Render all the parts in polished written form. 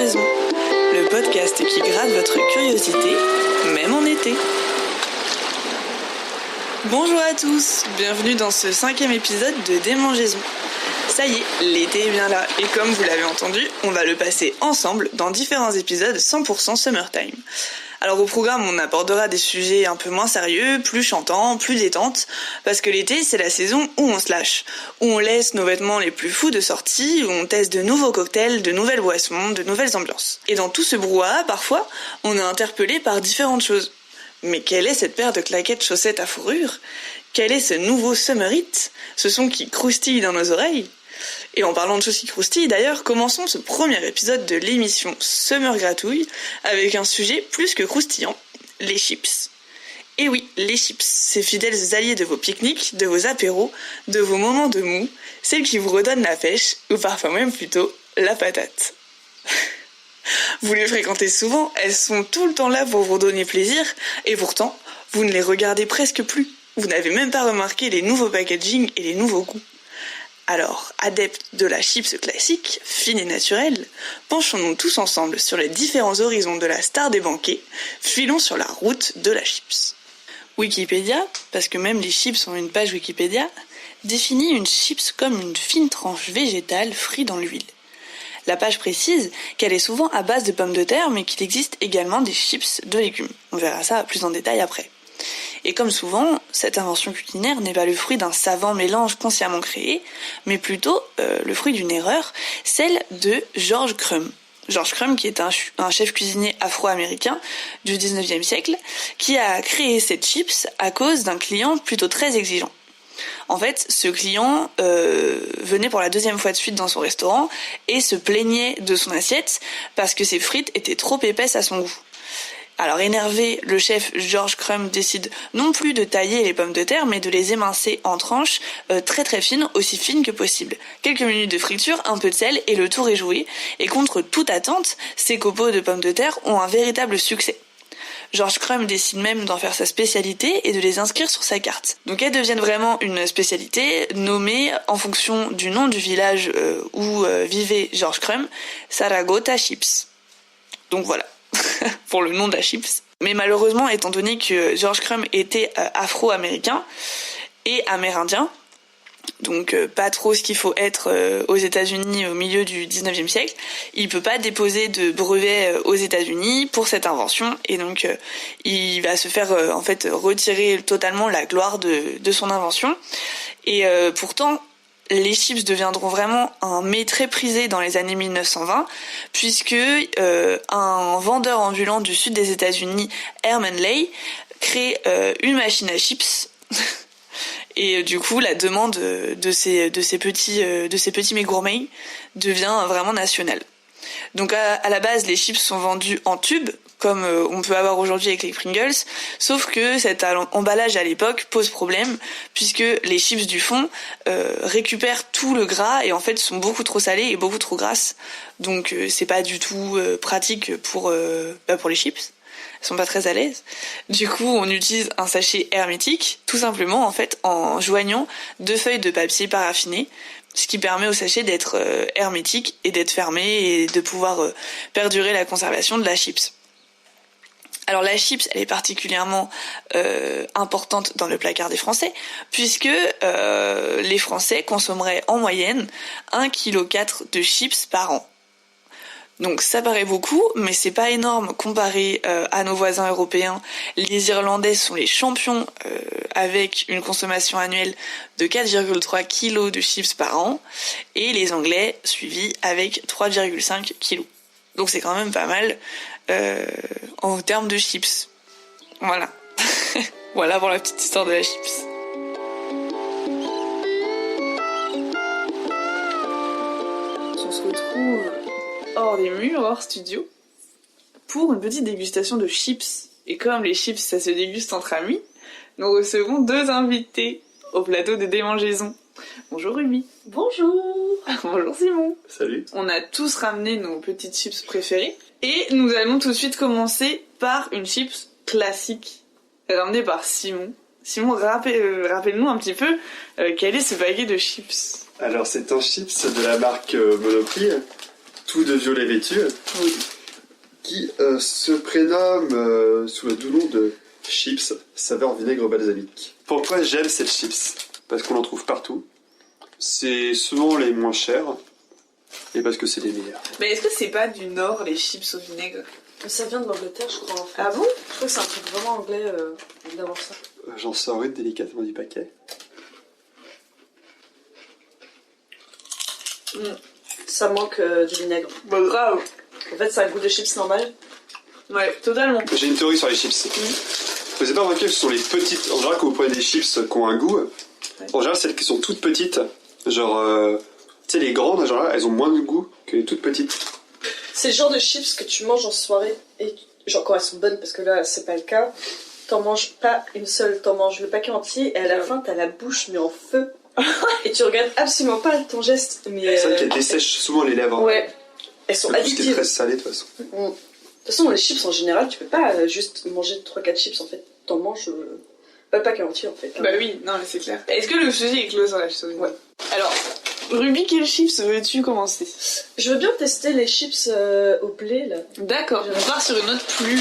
Démangeaisons, le podcast qui gratte votre curiosité, même en été. Bonjour à tous, bienvenue dans ce 5e épisode de Démangeaisons. Ça y est, l'été est bien là, et comme vous l'avez entendu, on va le passer ensemble dans différents épisodes 100% Summertime. Alors au programme, on abordera des sujets un peu moins sérieux, plus chantants, plus détentes, parce que l'été, c'est la saison où on se lâche, où on laisse nos vêtements les plus fous de sortie, où on teste de nouveaux cocktails, de nouvelles boissons, de nouvelles ambiances. Et dans tout ce brouhaha, parfois, on est interpellé par différentes choses. Mais quelle est cette paire de claquettes chaussettes à fourrure ? Quel est ce nouveau summer hit ? Ce son qui croustille dans nos oreilles ? Et en parlant de choses qui croustillent d'ailleurs, commençons ce premier épisode de l'émission Summer Gratouille avec un sujet plus que croustillant, les chips. Et oui, les chips, ces fidèles alliés de vos pique-niques, de vos apéros, de vos moments de mou, celles qui vous redonnent la pêche, ou parfois même plutôt la patate. Vous les fréquentez souvent, elles sont tout le temps là pour vous donner plaisir, et pourtant, vous ne les regardez presque plus. Vous n'avez même pas remarqué les nouveaux packaging et les nouveaux goûts. Alors, adeptes de la chips classique, fine et naturelle, penchons-nous tous ensemble sur les différents horizons de la star des banquets, filons sur la route de la chips. Wikipédia, parce que même les chips ont une page Wikipédia, définit une chips comme une fine tranche végétale frite dans l'huile. La page précise qu'elle est souvent à base de pommes de terre, mais qu'il existe également des chips de légumes. On verra ça plus en détail après. Et comme souvent, cette invention culinaire n'est pas le fruit d'un savant mélange consciemment créé, mais plutôt le fruit d'une erreur, celle de George Crumb. George Crumb, qui est un chef cuisinier afro-américain du 19e siècle, qui a créé cette chips à cause d'un client plutôt très exigeant. En fait, ce client venait pour la 2e fois de suite dans son restaurant et se plaignait de son assiette parce que ses frites étaient trop épaisses à son goût. Alors énervé, le chef George Crumb décide non plus de tailler les pommes de terre, mais de les émincer en tranches très très fines, aussi fines que possible. Quelques minutes de friture, un peu de sel et le tour est joué. Et contre toute attente, ces copeaux de pommes de terre ont un véritable succès. George Crumb décide même d'en faire sa spécialité et de les inscrire sur sa carte. Donc elles deviennent vraiment une spécialité nommée en fonction du nom du village où vivait George Crumb, Saragota Chips. Donc voilà. Pour le nom de la chips. Mais malheureusement, étant donné que George Crumb était afro-américain et amérindien, donc pas trop ce qu'il faut être aux États-Unis au milieu du 19e siècle, il peut pas déposer de brevet aux États-Unis pour cette invention et donc il va se faire en fait retirer totalement la gloire de son invention. Et pourtant les chips deviendront vraiment un mets très prisé dans les années 1920, puisque un vendeur ambulant du sud des États-Unis, Herman Lay, crée une machine à chips. Et du coup, la demande de ces petits mets gourmets devient vraiment nationale. Donc à la base, les chips sont vendus en tubes, comme on peut avoir aujourd'hui avec les Pringles, sauf que cet emballage à l'époque pose problème, puisque les chips du fond récupèrent tout le gras et en fait sont beaucoup trop salées et beaucoup trop grasses. Donc c'est pas du tout pratique pour les chips. Elles sont pas très à l'aise. Du coup, on utilise un sachet hermétique, tout simplement en fait en joignant 2 feuilles de papier paraffiné, ce qui permet au sachet d'être hermétique et d'être fermé et de pouvoir perdurer la conservation de la chips. Alors la chips, elle est particulièrement importante dans le placard des Français, puisque les Français consommeraient en moyenne 1,4 kg de chips par an. Donc ça paraît beaucoup, mais c'est pas énorme comparé à nos voisins européens. Les Irlandais sont les champions avec une consommation annuelle de 4,3 kg de chips par an, et les Anglais suivis avec 3,5 kg. Donc c'est quand même pas mal en termes de chips. Voilà. Voilà pour la petite histoire de la chips. On se retrouve hors des murs, hors studio, pour une petite dégustation de chips. Et comme les chips, ça se déguste entre amis, nous recevons 2 invités au plateau de Démangeaisons. Bonjour Ruby. Bonjour. Bonjour Simon. Salut. On a tous ramené nos petites chips préférées. Et nous allons tout de suite commencer par une chips classique, ramenée par Simon. Simon, rappelle-nous un petit peu quel est ce paquet de chips. Alors c'est un chips de la marque Monoprix. tout de violet vêtu, Oui. qui se prénomme sous le doux nom de chips saveur vinaigre balsamique. Pourquoi j'aime cette chips? Parce qu'on en trouve partout. C'est souvent les moins chers et parce que c'est les meilleurs. Mais est-ce que c'est pas du Nord, les chips au vinaigre? Ça vient de l'Angleterre, je crois. En fait. Ah bon? Je crois que c'est un truc vraiment anglais d'avoir ça. J'en sors une délicatement du paquet. Ça manque du vinaigre. Bah grave. En fait, ça a le goût de chips normal. Ouais, totalement. J'ai une théorie sur les chips. Vous avez pas remarqué que ce sont les petites... En général, quand vous prenez des chips qui ont un goût, en général, celles qui sont toutes petites, genre... tu sais, les grandes, genre, elles ont moins de goût que les toutes petites. C'est le genre de chips que tu manges en soirée, et genre quand elles sont bonnes, parce que là, c'est pas le cas. T'en manges pas une seule, t'en manges le paquet entier, et à la fin, t'as la bouche mais en feu. Et tu regardes absolument pas ton geste. Mais C'est vrai qu'elles dessèchent souvent les lèvres. Ouais. Elles sont Tout ce qui est addictives. très salé, de toute façon. De toute façon, les chips en général, tu peux pas juste manger 3-4 chips en fait. T'en manges pas le paquet entier en fait. Bah oui, non mais c'est clair. Est-ce que le fusil est clos sur la chose? Ouais. Alors, Ruby, quel chips veux-tu commencer? Je veux bien tester les chips au blé là. D'accord, on part sur une note plus...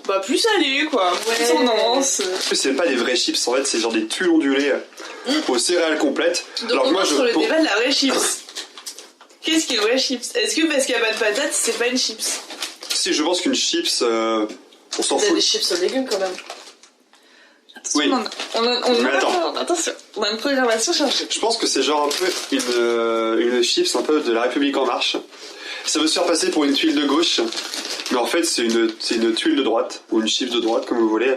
Bah plus salée quoi, plus Ouais. tendance. En plus, c'est pas des vrais chips, en fait, c'est genre des tuiles ondulées aux céréales complètes. Donc Alors on que moi, part sur le pour- débat de la vraie chips. Qu'est-ce qu'est le vrai chips? Est-ce que parce qu'il n'y a pas de patates, c'est pas une chips? Si, je pense qu'une chips, on s'en T'as fout. des chips aux légumes quand même. Attention, Oui. Mais attends. attention, on a une programmation chargée. Je pense que c'est genre un peu une chips un peu de la République en marche. Ça veut se faire passer pour une tuile de gauche, mais en fait c'est une tuile de droite, ou une chips de droite comme vous voulez.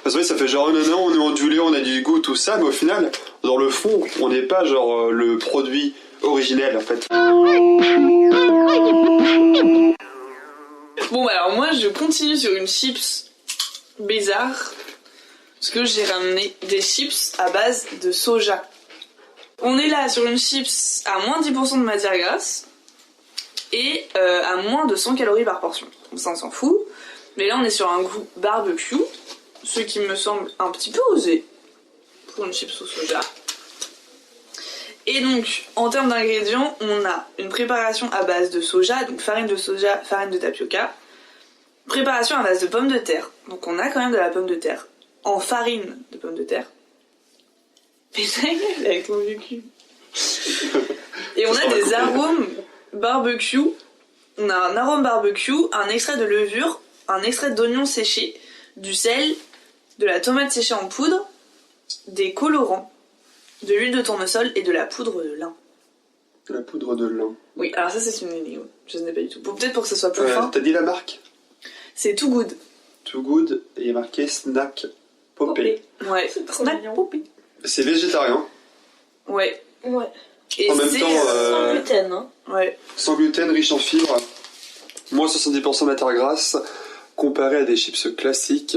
Parce que ça fait genre non, on est ondulé, on a du goût, tout ça, mais au final, dans le fond, on n'est pas genre le produit originel en fait. Bon bah alors moi je continue sur une chips bizarre, parce que j'ai ramené des chips à base de soja. On est là sur une chips à moins 10% de matière grasse, et à moins de 100 calories par portion. Donc ça on s'en fout. Mais là on est sur un goût barbecue, ce qui me semble un petit peu osé pour une chips au soja. Et donc en termes d'ingrédients, on a une préparation à base de soja, donc farine de soja, farine de tapioca. Préparation à base de pommes de terre, donc on a quand même de la pomme de terre en farine de pommes de terre. Mais ta gueule avec ton vieux cul. Et on Ça a va des couper. arômes barbecue. On a un arôme barbecue, un extrait de levure, un extrait d'oignon séché, du sel, de la tomate séchée en poudre, des colorants, de l'huile de tournesol et de la poudre de lin. De la poudre de lin. Oui, alors ça c'est une énigme, je ne sais pas du tout. Peut-être pour que ce soit plus fin. T'as dit la marque? C'est Too Good. Too Good, et il est marqué Snack Popé. Ouais, C'est trop Snack mignon. Poppy. C'est végétarien, Ouais. Ouais. Et En même c'est, temps, Sans gluten, hein. ouais. sans gluten, riche en fibres, moins 70% de matière grasse, comparé à des chips classiques.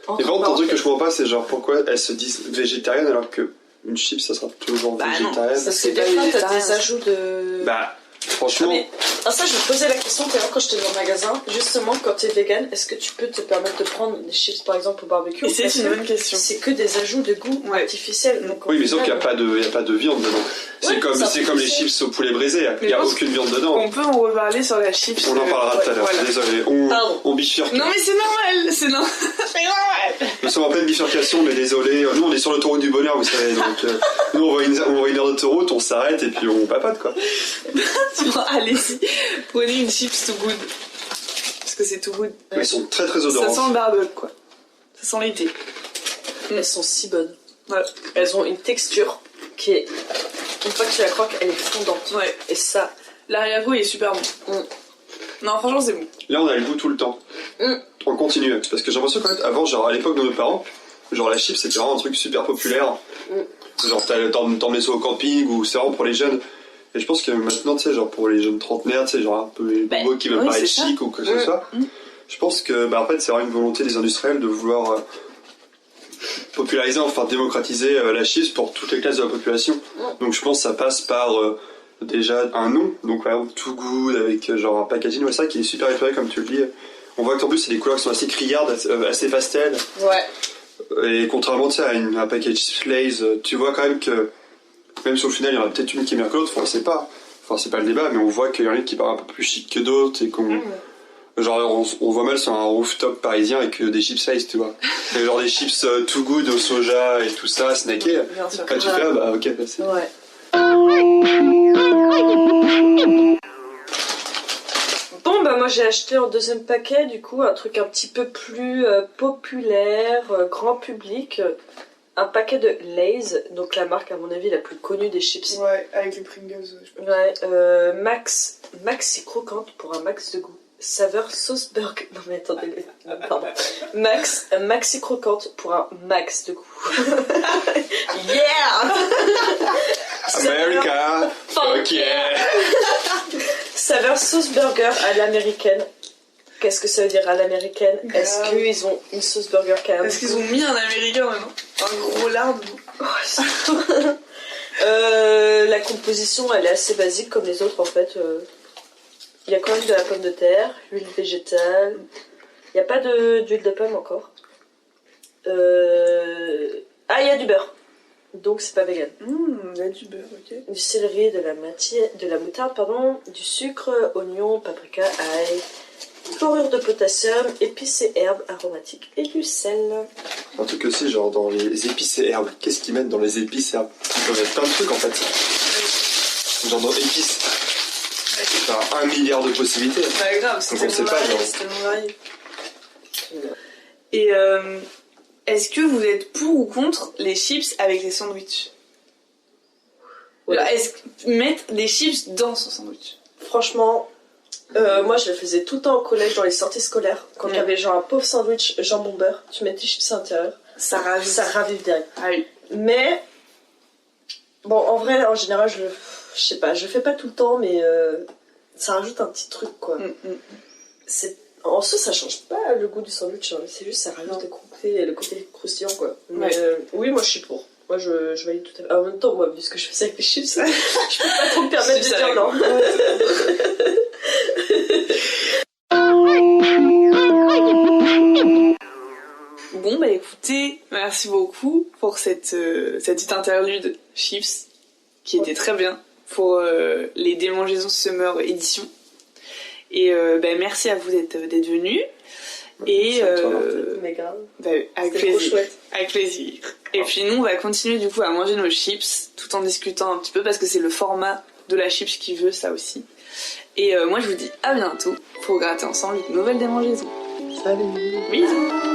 En Et par contre, un truc que je parenthèse. comprends pas, c'est genre pourquoi elles se disent végétariennes alors que une chip ça sera toujours Bah non, végétarienne. Parce que C'est des pas fois, t'as végétarien. des ajouts de... Bah, Ah, franchement, mais ça, je me posais la question tout à l'heure quand j'étais dans le magasin. Justement, quand t'es vegan, est-ce que tu peux te permettre de prendre des chips par exemple au barbecue? Et c'est Parce une que bonne question. c'est que des ajouts de goût Ouais. artificiels. Donc, oui, au mais sauf qu'il n'y final, a pas de viande dedans. C'est Ouais, comme, ça c'est comme les fait- chips au poulet braisé, il Mais n'y a je pense aucune viande dedans. On peut en reparler sur la chips. On en parlera tout à l'heure, Voilà. désolé. Pardon. On bifurque. Non mais c'est normal, c'est normal. C'est normal. Nous sommes en pleine bifurcation, mais désolé. Nous, on est sur l'autoroute du bonheur, vous savez. Donc, nous, on voit une heure d'autoroute, on s'arrête et puis on papote, quoi. Bon, allez-y, prenez une chips Too Good. Parce que c'est Too Good. Mais ils sont très très Ça odorants. sent le barbecue quoi. Ça sent l'été. Elles sont si bonnes. Ouais. Elles ont une texture qui est... Une fois que tu la croques, elle est fondante. Ouais. Et ça... L'arrière-goût il est super bon. Non franchement c'est bon. Là, on a le goût tout le temps. Mm. On continue. Parce que j'ai l'impression qu'avant, genre à l'époque de nos parents, genre la chips c'était vraiment un truc super populaire. Genre t'emmenais ça au camping ou c'est vraiment pour les jeunes. Et je pense que maintenant, tu sais, genre pour les jeunes trentenaires, tu sais, genre un peu les Bah, bobos qui veulent oui, paraître c'est ça. chic ou que ce soit. Je pense que, bah en fait, c'est vraiment une volonté des industriels de vouloir populariser, enfin démocratiser la chips pour toutes les classes de la population. Donc je pense que ça passe par déjà un nom, donc par exemple Too Good avec genre un packaging, ouais, ça qui est super épuré comme tu le dis. On voit que en plus c'est des couleurs qui sont assez criardes, assez pastel. Ouais. Et contrairement tu sais, à un package Lay's, tu vois quand même que même sur le final il y en a peut-être une qui est meilleure que l'autre, enfin on sait pas. Enfin, c'est pas le débat, mais on voit qu'il y en a qui paraissent un peu plus chic que d'autres et qu'on. Genre, on voit mal sur un rooftop parisien avec des chips Lay's, tu vois. Et genre des chips Too Good au soja et tout ça, snacké. Bien sûr. Quand tu fais, bah ok, c'est. Ouais. Bon, bah moi j'ai acheté en deuxième paquet, du coup, un truc un petit peu plus populaire, grand public. Un paquet de Lay's, donc la marque à mon avis la plus connue des chips. Ouais, avec les Pringles, je pense. Ouais, Maxi croquante pour un max de goût. Saveur sauce burger. Non mais attendez, pardon. Maxi croquante pour un max de goût. Yeah! America! Fuck yeah! Saveur sauce burger à l'américaine. Qu'est-ce que ça veut dire à l'américaine? Est-ce qu'ils ont une sauce burger quand même? Est-ce qu'ils ont mis un américain maintenant? Un gros lard? La composition elle est assez basique comme les autres en fait. Il y a quand même de la pomme de terre, huile végétale. Il n'y a pas d'huile de pomme encore. Ah, il y a du beurre. Donc c'est pas vegan. Il y a du beurre, ok. Du céleri, de la moutarde, pardon, du sucre, oignon, paprika, ail, chlorure de potassium, épices et herbes aromatiques et du sel. Un truc aussi, genre dans les épices et herbes. Qu'est-ce qu'ils mettent dans les épices et herbes? Ils peuvent mettre plein de trucs en fait. Genre dans épices. T'as 1 milliard de possibilités. Bah grave, c'est Donc on sait pas, genre. tellement varié. Et est-ce que vous êtes pour ou contre les chips avec les sandwichs? Ouais. Genre, est-ce que mettre des chips dans son sandwich? Franchement, moi je le faisais tout le temps au collège dans les sorties scolaires. Quand il y avait genre un pauvre sandwich jambon beurre, tu mets tes chips à l'intérieur. Ça rajoute. Ça ravive direct. Ah oui. Mais, bon, en vrai, en général, je sais pas, je fais pas tout le temps, mais ça rajoute un petit truc quoi. En soi, ça change pas le goût du sandwich, hein. C'est juste ça rajoute le côté croustillant quoi. Mais oui, moi je suis pour. Moi je valide tout à fait. En même temps, moi, vu ce que je fais avec les chips, je peux pas trop me permettre de dire non. Bon bah écoutez, merci beaucoup pour cette petite interlude chips qui était très bien pour les démangeaisons Summer édition. Et merci à vous d'être venus. Et Mais grave. avec C'était plaisir. trop chouette. Avec plaisir. Et puis nous on va continuer du coup à manger nos chips tout en discutant un petit peu parce que c'est le format de la chips qui veut ça aussi. Et moi je vous dis à bientôt pour gratter ensemble une nouvelle démangeaison. Salut. Bisous.